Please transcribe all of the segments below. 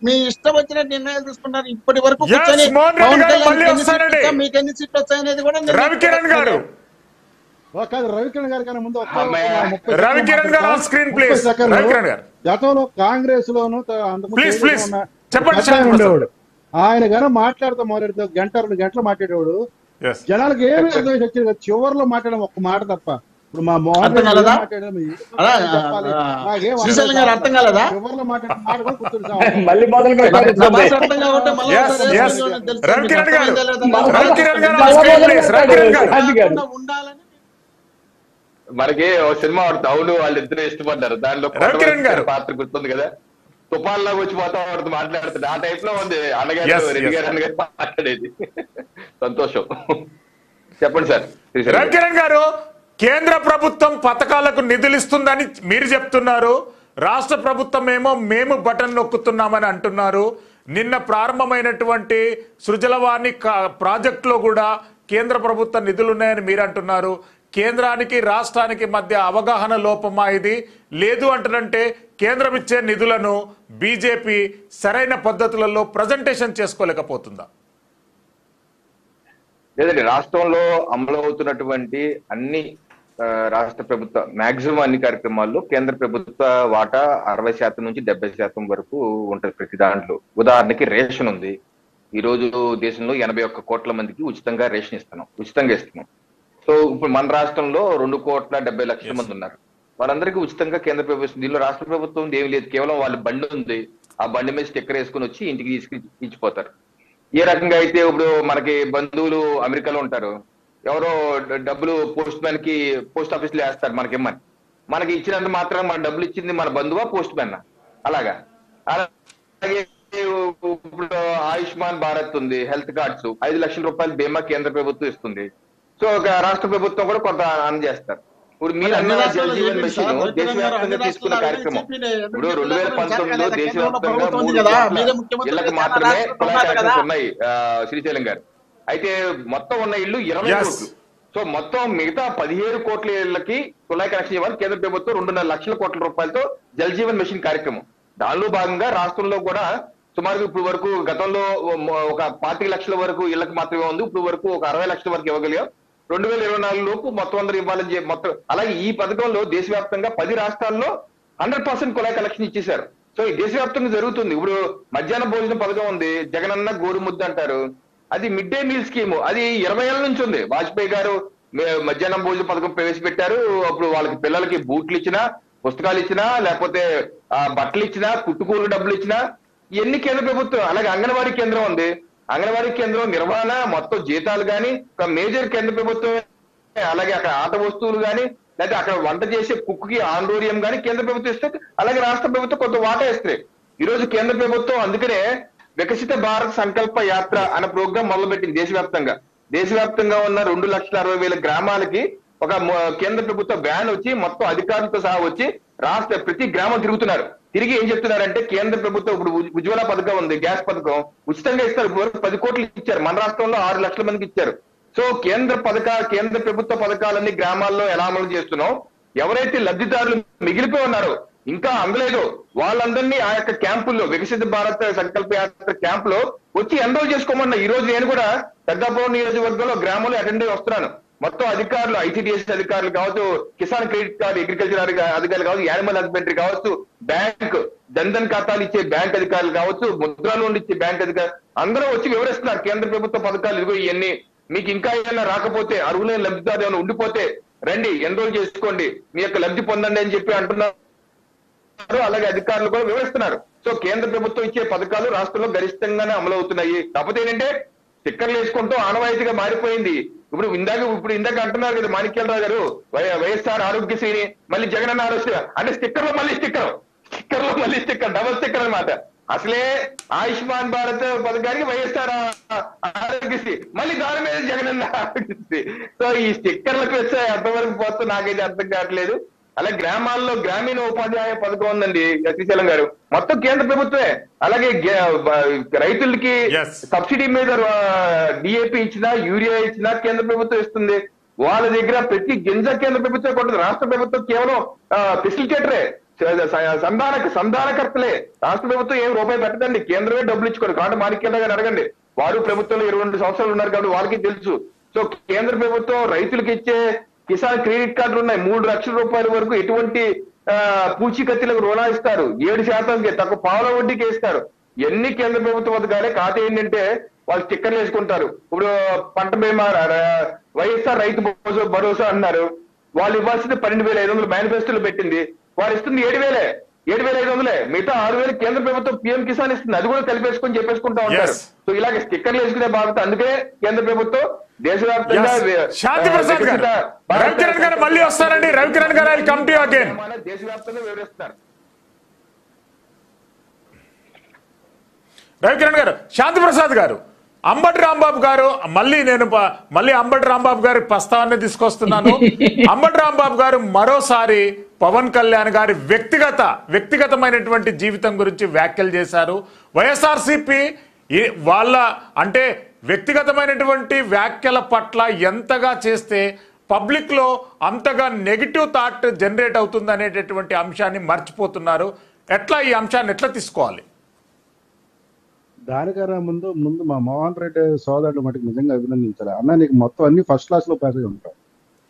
మీ ఇష్టం వచ్చిన నిర్ణయాలు తీసుకున్నారు. ఇప్పటి వరకు కూర్చొని పవన్ కళ్యాణ్ మీకు ఎన్ని సీట్లు వచ్చాయనేది కూడా రవికిరణ్ గారు కాదు, రవికిరణ్ గారి కన్నా ముందు రవికిరణ్ గారు స్క్రీన్ ప్లీజ్. రవికిరణ్ గారు గతంలో కాంగ్రెస్ లోను చెప్పండి ఉండేవాడు. ఆయన గానీ మాట్లాడుతూ మొదలెడితే గంట 2 గంటలు మాట్లాడేవాడు. జనాలకు ఏమీ అర్థం వచ్చేది కాదు. చివరిలో మాట్లాడడం ఒక్క మాట తప్ప. ఇప్పుడు మా మోహన్ చివరిలో ఉండాలని మనకి సినిమా అవును వాళ్ళిద్దరూ ఇష్టపడ్డారు. దానిలో పాత్ర గుర్తుంది కదా, తుఫాన్లాగా వచ్చి వాతావరణం మాట్లాడుతుంది. ఆ టైప్ లో ఉంది అన్నగారు రెడ్డి గారు అన్నగారు మాట్లాడేది. సంతోషం. చెప్పండి సార్. రవికిరణ్ గారు, కేంద్ర ప్రభుత్వం పథకాలకు నిధులు ఇస్తుందని మీరు చెప్తున్నారు, రాష్ట్ర ప్రభుత్వం ఏమో మేము బటన్ నొక్కుతున్నామని అంటున్నారు. నిన్న ప్రారంభమైనటువంటి సృజలవాణి ప్రాజెక్టులో కూడా కేంద్ర ప్రభుత్వ నిధులు ఉన్నాయని మీరు అంటున్నారు. కేంద్రానికి రాష్ట్రానికి మధ్య అవగాహన లోపమా ఇది? లేదు అంటారంటే కేంద్రం ఇచ్చే నిధులను బీజేపీ సరైన పద్ధతులలో ప్రజెంటేషన్ చేసుకోలేకపోతుందా? లేదండి, రాష్ట్రంలో అమలు అవుతున్నటువంటి అన్ని రాష్ట్ర ప్రభుత్వ మాక్సిమం అన్ని కార్యక్రమాల్లో కేంద్ర ప్రభుత్వ వాటా 60% నుంచి 70% వరకు ఉంటది ప్రతి దాంట్లో. ఉదాహరణకి రేషన్ ఉంది. ఈ రోజు దేశంలో 81 కోట్ల మందికి ఉచితంగా రేషన్ ఇస్తున్నాం. సో ఇప్పుడు మన రాష్ట్రంలో 2,70,00,000 మంది ఉన్నారు. వాళ్ళందరికీ ఉచితంగా కేంద్ర ప్రభుత్వం, దీనిలో రాష్ట్ర ప్రభుత్వం ఏమి లేదు. కేవలం వాళ్ళ బండి ఉంది, ఆ బండి మీద స్టిక్కర్ వేసుకుని వచ్చి ఇంటికి ఇచ్చిపోతారు. ఏ రకంగా అయితే ఇప్పుడు మనకి బంధువులు అమెరికాలో ఉంటారు, ఎవరో డబ్బులు పోస్ట్ మ్యాన్ కి పోస్ట్ ఆఫీస్ లో వేస్తారు మనకిమ్మని. మనకి ఇచ్చినంత మాత్రం మన డబ్బులు ఇచ్చింది మన బంధువా పోస్ట్ మ్యాన్? అలాగే ఇప్పుడు ఆయుష్మాన్ భారత్ ఉంది, హెల్త్ కార్డ్స్ 5 లక్షల రూపాయలు బీమా కేంద్ర ప్రభుత్వం ఇస్తుంది. సో ఒక రాష్ట్ర ప్రభుత్వం కూడా కొంత అందజేస్తారు. ఇప్పుడు మీరు అన్న జల్ జీవన్ మిషన్ దేశవ్యాప్తంగా తీసుకున్న కార్యక్రమం. ఇప్పుడు 2019లో దేశవ్యాప్తంగా 3 ఇళ్లకు మాత్రమే కుళాయి కనెక్షన్స్ ఉన్నాయి శ్రీశైలం గారు. అయితే మొత్తం ఉన్న ఇళ్లు 20 కోట్లు. సో మొత్తం మిగతా 17 కోట్ల ఇళ్లకి కుళాయి కనెక్షన్ ఇవ్వాలి కేంద్ర ప్రభుత్వం 2.5 లక్షల కోట్ల రూపాయలతో జల్ జీవన్ మిషన్ కార్యక్రమం. దానిలో భాగంగా రాష్ట్రంలో కూడా సుమారు ఇప్పుడు వరకు గతంలో ఒక 25 లక్షల వరకు ఇళ్లకు మాత్రమే ఉంది. ఇప్పుడు వరకు ఒక 60 లక్షల వరకు ఇవ్వగలిగాం. 2024 లోపు మొత్తం అందరూ ఇవ్వాలని మొత్తం. అలాగే ఈ పథకంలో దేశవ్యాప్తంగా 10 రాష్ట్రాల్లో 100% కుళాయి కనెక్షన్ ఇచ్చేశారు. సో ఈ దేశవ్యాప్తంగా జరుగుతుంది. ఇప్పుడు మధ్యాహ్న భోజనం పథకం ఉంది, జగనన్న గోరు ముద్ద అంటారు. అది మిడ్ డే మీల్ స్కీమ్, అది 20 ఏళ్ల నుంచి ఉంది. వాజ్పేయి గారు మధ్యాహ్నం భోజన పథకం ప్రవేశపెట్టారు. అప్పుడు వాళ్ళకి పిల్లలకి బూట్లు ఇచ్చినా, పుస్తకాలు ఇచ్చినా, లేకపోతే బట్టలు ఇచ్చినా, కుట్టుకూరు డబ్బులు ఇచ్చినా ఇవన్నీ కేంద్ర ప్రభుత్వం. అలాగే అంగన్వాడీ కేంద్రం ఉంది, అంగన్వాడీ కేంద్రం నిర్వహణ మొత్తం జీతాలు కానీ ఒక మేజర్ కేంద్ర ప్రభుత్వం. అలాగే అక్కడ ఆట వస్తువులు కానీ, లేకపోతే అక్కడ వంట చేసే కుక్కి ఆందోళన కానీ కేంద్ర ప్రభుత్వం ఇస్తే, అలాగే రాష్ట్ర ప్రభుత్వం కొంత వాటా ఇస్తాయి. ఈ రోజు కేంద్ర ప్రభుత్వం అందుకనే వికసిత భారత్ సంకల్ప యాత్ర అనే ప్రోగ్రాం మొదలుపెట్టింది దేశవ్యాప్తంగా. దేశవ్యాప్తంగా ఉన్న 2,60,000 గ్రామాలకి ఒక కేంద్ర ప్రభుత్వ వ్యాన్ వచ్చి మొత్తం అధికారులతో సహా వచ్చి రాష్ట్ర ప్రతి గ్రామం తిరుగుతున్నారు. తిరిగి ఏం చెప్తున్నారంటే కేంద్ర ప్రభుత్వం ఇప్పుడు ఉజ్వల పథకం ఉంది, గ్యాస్ పథకం ఉచితంగా ఇస్తారు. ఇప్పుడు 10 కోట్లు ఇచ్చారు, మన రాష్ట్రంలో 6 లక్షల మందికి ఇచ్చారు. సో కేంద్ర ప్రభుత్వ పథకాలన్నీ గ్రామాల్లో ఎలా అమలు చేస్తున్నాం, ఎవరైతే లబ్ధిదారులు మిగిలిపోయి ఉన్నారో ఇంకా అందలేదు వాళ్ళందరినీ ఆ యొక్క క్యాంపుల్లో వికసిత భారత్ సంకల్ప యాత్ర క్యాంప్ లో వచ్చి ఎన్రోల్ చేసుకోమన్నా. ఈ రోజు నేను కూడా పెద్దాపురం నియోజకవర్గంలో గ్రామంలో అటెండ్ అయ్యి వస్తున్నాను. మొత్తం అధికారులు, ఐసిడిఎస్ అధికారులు కావచ్చు, కిసాన్ క్రెడిట్ కార్డు అగ్రికల్చర్ అధికారులు కావచ్చు, యానిమల్ హస్బెండరీ కావచ్చు, బ్యాంక్ జన్ధన్ ఖాతాలు ఇచ్చే బ్యాంక్ అధికారులు కావచ్చు, ముద్రా లోన్లు ఇచ్చే బ్యాంక్ అధికారులు అందరూ వచ్చి వివరిస్తున్నారు కేంద్ర ప్రభుత్వ పథకాలు ఇదిగో ఇవన్నీ. మీకు ఇంకా ఏమైనా రాకపోతే, అర్హులైన లబ్ధిదారులు ఏమైనా ఉండిపోతే రండి ఎన్రోల్ చేసుకోండి, మీ యొక్క లబ్ధి పొందండి అని చెప్పి అంటున్నారు. అలాగే అధికారులు కూడా వివరిస్తున్నారు. సో కేంద్ర ప్రభుత్వం ఇచ్చే పథకాలు రాష్ట్రంలో గరిష్టంగానే అమలు అవుతున్నాయి. కాకపోతే ఏంటంటే స్టిక్కర్లు వేసుకుంటూ ఆనవాయితీగా మారిపోయింది. ఇప్పుడు ఇందాక అంటున్నారు కదా మాణిక్యాలరావు గారు, వైఎస్ఆర్ ఆరోగ్యశ్రీని మళ్ళీ జగనన్న ఆరోగ్య అంటే స్టిక్కర్లో మళ్ళీ స్టిక్కర్ డబల్ స్టిక్కర్ అన్నమాట. అసలే ఆయుష్మాన్ భారత్ పథకానికి వైఎస్ఆర్ ఆరోగ్యశ్రీ, మళ్ళీ దాని మీద జగనన్న ఆరోగ్యశ్రీ. సో ఈ స్టిక్కర్లకు వచ్చే ఎంతవరకు పోతే నాకైతే అర్థం కావట్లేదు. అలాగే గ్రామాల్లో గ్రామీణ ఉపాధ్యాయ పథకం ఉందండి శ్రీశైలం గారు, మొత్తం కేంద్ర ప్రభుత్వమే. అలాగే రైతులకి సబ్సిడీ మీద డిఏపి ఇచ్చినా, యూరియా ఇచ్చినా కేంద్ర ప్రభుత్వం ఇస్తుంది. వాళ్ళ దగ్గర ప్రతి గింజ కేంద్ర ప్రభుత్వం కొట్టదు, రాష్ట్ర ప్రభుత్వం కేవలం ఫెసిలిటేటరే. సంధానకర్తలే. రాష్ట్ర ప్రభుత్వం ఏం రూపాయి పెట్టదండి, కేంద్రమే డబ్బులు ఇచ్చుకోరు. కాబట్టి మాణిక్యాల గారు అడగండి, వారు ప్రభుత్వంలో 22 సంవత్సరాలు ఉన్నారు కాబట్టి వారికి తెలుసు. సో కేంద్ర ప్రభుత్వం రైతులకు ఇచ్చే కిసాన్ క్రెడిట్ కార్డులు ఉన్నాయి, 3 లక్షల రూపాయల వరకు ఎటువంటి పూచీకత్తులకు రుణాలు ఇస్తారు, 7% తక్కువ పావుల వడ్డీకి ఇస్తారు. ఎన్ని కేంద్ర ప్రభుత్వ పథకాలే. ఖాతా ఏంటంటే వాళ్ళు స్టిక్కర్లు వేసుకుంటారు. ఇప్పుడు పంట బీమా, వైఎస్ఆర్ రైతు భరోసా అన్నారు, వాళ్ళు ఇవ్వాల్సింది 12,500 మేనిఫెస్టోలో పెట్టింది, వాళ్ళు ఇస్తుంది 7,500. మిగతా 6,000 కేంద్ర ప్రభుత్వం PM కిసాన్ ఇస్తుంది, అది కూడా కలిపేసుకొని చెప్పేసుకుంటా ఉంటారు. సో ఇలాగ స్టిక్కర్లు వేసుకునే బాధ్యత అందుకే కేంద్ర ప్రభుత్వం దేశవ్యాప్తంగా శాంతిప్రసాద్ గారు, రవికిరణ్ గారు మళ్ళీ వస్తారండి. రవికిరణ్ గారు I come to you again. దేశవ్యాప్తంగా వివరిస్తారు. రవికిరణ్ గారు, శాంతిప్రసాద్ గారు, అంబటి రాంబాబు గారు, మళ్ళీ అంబటి రాంబాబు గారి ప్రస్తావన తీసుకొస్తున్నాను. అంబటి రాంబాబు గారు మరోసారి పవన్ కళ్యాణ్ గారి వ్యక్తిగతమైనటువంటి జీవితం గురించి వ్యాఖ్యలు చేశారు. వైఎస్ఆర్సీపీ వాళ్ళ అంటే వ్యక్తిగతమైనటువంటి వ్యాఖ్యల పట్ల ఎంతగా చేస్తే పబ్లిక్ లో అంతగా నెగిటివ్ థాట్ జనరేట్ అవుతుంది అనేటటువంటి అంశాన్ని మర్చిపోతున్నారు. ఎట్లా ఈ అంశాన్ని ఎట్లా తీసుకోవాలి? దానికన్నా ముందు మా మోహన్ రెడ్డి సోదరుడు మటుకు నిజంగా అభినందించాలి. అన్న నీకు మొత్తం అన్ని ఫస్ట్ క్లాస్ లో పాస్ అయి ఉంటావు,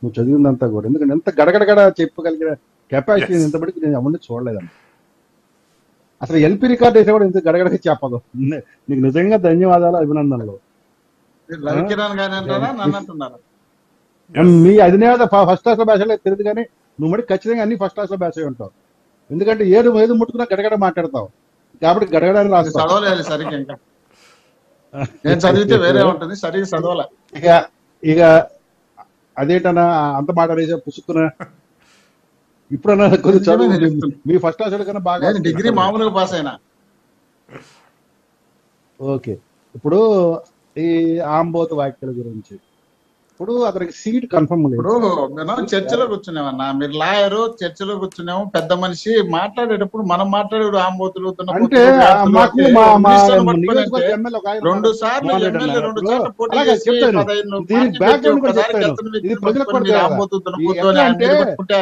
నువ్వు చదివిందంతా కూడా. ఎందుకంటే ఎంత గడగడగడ చెప్పగలిగిన కెపాసిటీ ఇంతబడికి నేను ఎవరిని చూడలేదన్న. అసలు LP రికార్డ్ అయితే కూడా ఇంత గడగడగా చెప్పదు. నీకు నిజంగా ధన్యవాదాలు, అభినందనలు. రవికిరణ్ గారు అంటారా, నన్ను అంటున్నారా? మీ అధినేత ఫస్ట్ క్లాస్ లో భాషలో తెలియదు, కానీ నువ్వు మటుకు ఖచ్చితంగా అన్ని ఫస్ట్ క్లాస్ లో భాష అయి ఉంటావు. ఎందుకంటే ఏది ముట్టుకున్నా గడగడ మాట్లాడతావు కాబట్టి గడగడాన్ని రాస్తావు. చదవలేదు సరిగ్గా, ఇంకా నేను చదివితే వేరే ఉంటుంది, సరిగ్గా చదవలే. ఇక అదేంటన్నా అంత మాట్లాడేసా పుసుకున్నా. ఇప్పుడన్నా కొద్దిగా చదువు, మీ ఫస్ట్ క్లాస్ కన్నా బాగా. డిగ్రీ మామూలుగా పాస్ అయినా. ఓకే, ఇప్పుడు ఈ ఆంబోతు వ్యాఖ్యల గురించి ఇప్పుడు అతనికి సీట్ కన్ఫర్మ్ లేదు. ఇప్పుడు మేము చర్చలో కూర్చున్నామన్నా, మీరు లాయరు, చర్చలో కూర్చున్నాము, పెద్ద మనిషి మాట్లాడేటప్పుడు మనం మాట్లాడేడు ఆంబోతులు అంటే మాకు 2 సార్లు దీనికి బ్యాక్గ్రౌండ్ కూడా చెప్తాను. ఇది ప్రజలకు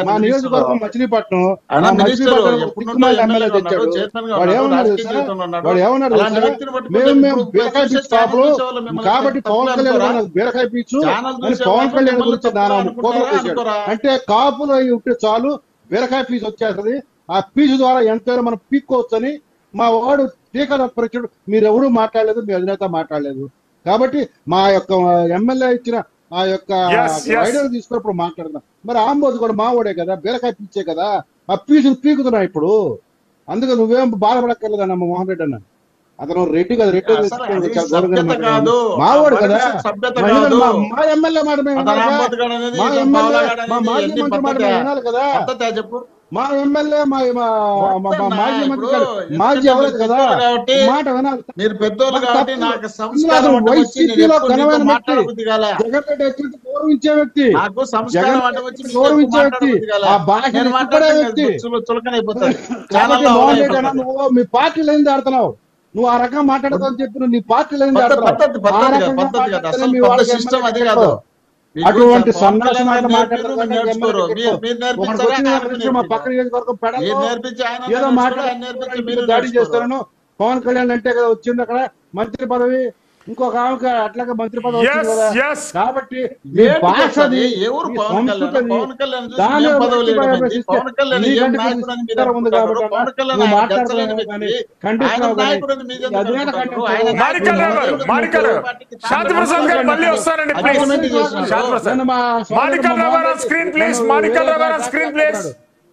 మా నియోజకవర్గం మచిలీపట్నం ఎమ్మెల్యే తెచ్చాడు. వాడు ఏమన్నాడు మేము బీరకాయ పీచు కాపులు కాబట్టి పవన్ కళ్యాణ్ బీరకాయ పీచు పవన్ కళ్యాణ్ గురించి అంటే కాపులు అయి ఉంటే చాలు బీరకాయ పీచు వచ్చేస్తుంది, ఆ పీచు ద్వారా ఎంతైనా మనం పీక్కోవచ్చు అని మా వాడు టీకా పరిచయం. మీరెవరూ మాట్లాడలేదు, మీ అధినేత మాట్లాడలేదు. కాబట్టి మా యొక్క ఎమ్మెల్యే ఇచ్చిన ఆ యొక్క ఐడియాలు తీసుకున్నప్పుడు మాట్లాడదాం. మరి ఆంబోతు కూడా మావాడే కదా, బీరకాయ పీచే కదా, ఆ పీచును పీకుతున్నా ఇప్పుడు. అందుకే నువ్వేం బాధపడక్కర్లేదన్న మోహన్ రెడ్డి అన్న. అతను రెడ్డి కదా, రెడ్డి మావాడు కదా. మా ఎమ్మెల్యే మాట వినాలి కదా. మా ఎమ్మెల్యే మాజీ మంత్రి మాజీ అవ్వలేదు కదా, మాట వినాలి. మీరు పెద్దోళ్ళు కాబట్టి వైసీపీలో ఘనమైన వ్యక్తి, జగన్ రెడ్డి వచ్చి గౌరవించే వ్యక్తి, గౌరవించే వ్యక్తి, ఆ భాష ఇష్టపడే వ్యక్తి. నువ్వు మీ పార్టీలో ఏం ఆడుతున్నావు, నువ్వు ఆ రకంగా మాట్లాడతావు చెప్పి నీ పార్టీలో ఏం ఆడుతున్నావు. అటువంటి సన్నాసి మా పక్క నియోజకవర్గం ఏదో మాట్లాడి దాడి చేస్తాను. పవన్ కళ్యాణ్ అంటే కదా వచ్చింది అక్కడ మంత్రి పదవి, ఇంకొక ఆమెకు అట్లాగే మంత్రి పదవి వచ్చింది కదా. కాబట్టి భాషది ఉంది కాబట్టి నువ్వు మాట్లాడుతున్నావు కానీ ఖండిస్తున్నావు. Screen please.